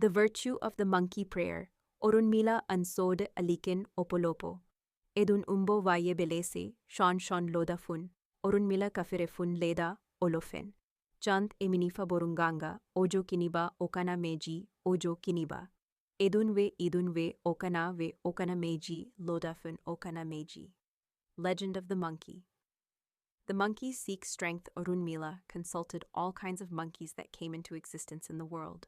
The virtue of the monkey prayer, Orúnmìlà ansod alikin opolopo. Edun umbo vaye belese, shon loda fun, Orúnmìlà kafire fun leda olofen. Jant eminifa borunganga, ojo kiniba Okana Meyi, ojo kiniba. Edun ve Okana Meyi, loda fun Okana Meyi. Legend of the Monkey. The monkeys seek strength. Orúnmìlà consulted all kinds of monkeys that came into existence in the world.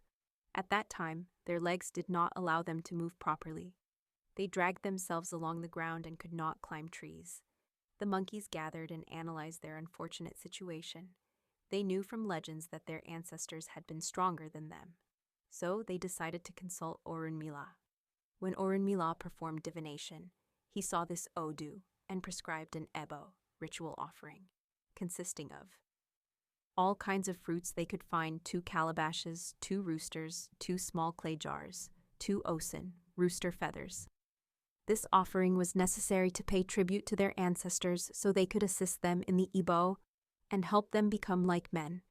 At that time, their legs did not allow them to move properly. They dragged themselves along the ground and could not climb trees. The monkeys gathered and analyzed their unfortunate situation. They knew from legends that their ancestors had been stronger than them. So they decided to consult Orúnmìlà. When Orúnmìlà performed divination, he saw this odu and prescribed an ebo, ritual offering, consisting of all kinds of fruits they could find: 2 calabashes, 2 roosters, 2 small clay jars, 2 osin, rooster feathers. This offering was necessary to pay tribute to their ancestors so they could assist them in the ebo and help them become like men.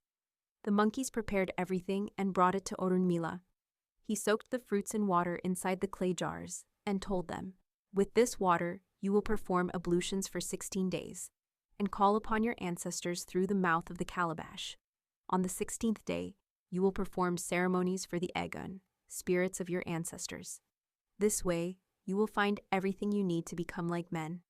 The monkeys prepared everything and brought it to Orúnmìlà. He soaked the fruits in water inside the clay jars and told them, "With this water, you will perform ablutions for 16 days and call upon your ancestors through the mouth of the calabash. On the 16th day, you will perform ceremonies for the egun, spirits of your ancestors. This way, you will find everything you need to become like men,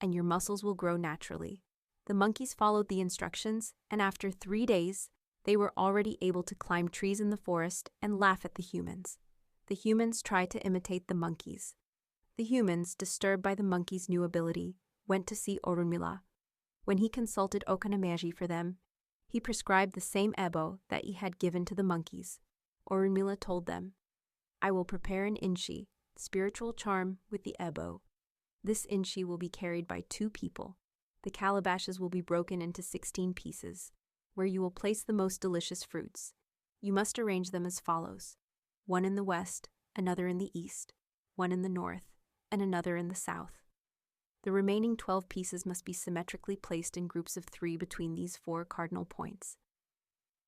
and your muscles will grow naturally." The monkeys followed the instructions, and after 3 days, they were already able to climb trees in the forest and laugh at the humans. The humans tried to imitate the monkeys. The humans, disturbed by the monkeys' new ability, went to see Orúnmìlà. When he consulted Okana Meyi for them, he prescribed the same ebo that he had given to the monkeys. Orúnmìlà told them, "I will prepare an inshi, spiritual charm, with the ebo. This inshi will be carried by 2 people. The calabashes will be broken into 16 pieces, where you will place the most delicious fruits. You must arrange them as follows: 1 in the west, another in the east, 1 in the north, and another in the south. The remaining 12 pieces must be symmetrically placed in groups of 3 between these 4 cardinal points.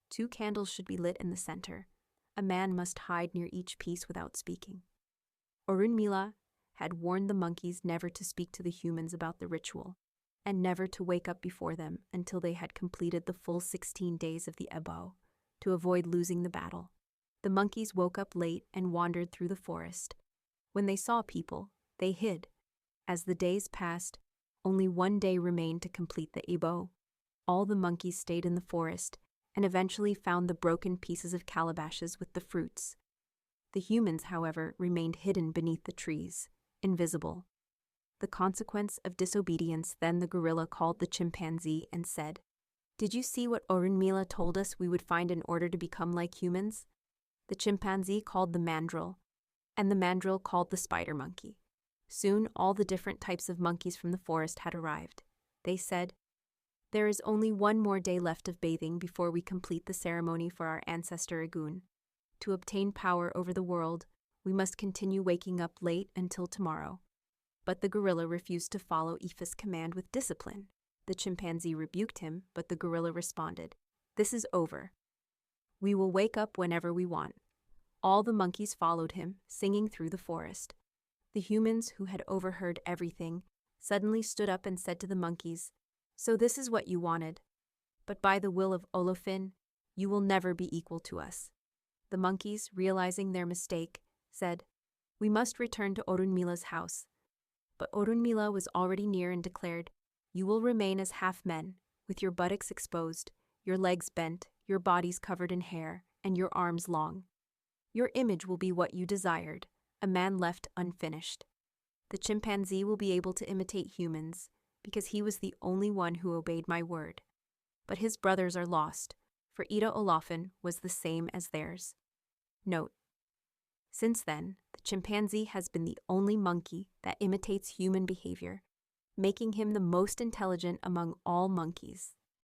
2 candles should be lit in the center. A man must hide near each piece without speaking." Orúnmìlà had warned the monkeys never to speak to the humans about the ritual, and never to wake up before them until they had completed the full 16 days of the ebo, to avoid losing the battle. The monkeys woke up late and wandered through the forest. When they saw people, they hid. As the days passed, only 1 day remained to complete the ebo. All the monkeys stayed in the forest and eventually found the broken pieces of calabashes with the fruits. The humans, however, remained hidden beneath the trees, invisible. The consequence of disobedience. Then the gorilla called the chimpanzee and said, "Did you see what Orúnmìlà told us we would find in order to become like humans?" The chimpanzee called the mandrill, and the mandrill called the spider monkey. Soon all the different types of monkeys from the forest had arrived. They said, "There is only 1 more day left of bathing before we complete the ceremony for our ancestor Egun. To obtain power over the world, we must continue waking up late until tomorrow." But the gorilla refused to follow Ifa's command with discipline. The chimpanzee rebuked him, but the gorilla responded, "This is over. We will wake up whenever we want." All the monkeys followed him, singing through the forest. The humans, who had overheard everything, suddenly stood up and said to the monkeys, "So this is what you wanted. But by the will of Olofin, you will never be equal to us." The monkeys, realizing their mistake, said, "We must return to Orúnmìlà's house." But Orúnmìlà was already near and declared, "You will remain as half men, with your buttocks exposed, your legs bent, your bodies covered in hair, and your arms long. Your image will be what you desired, a man left unfinished. The chimpanzee will be able to imitate humans, because he was the only one who obeyed my word. But his brothers are lost, for Ida Olafin was the same as theirs." Note: since then, the chimpanzee has been the only monkey that imitates human behavior, making him the most intelligent among all monkeys.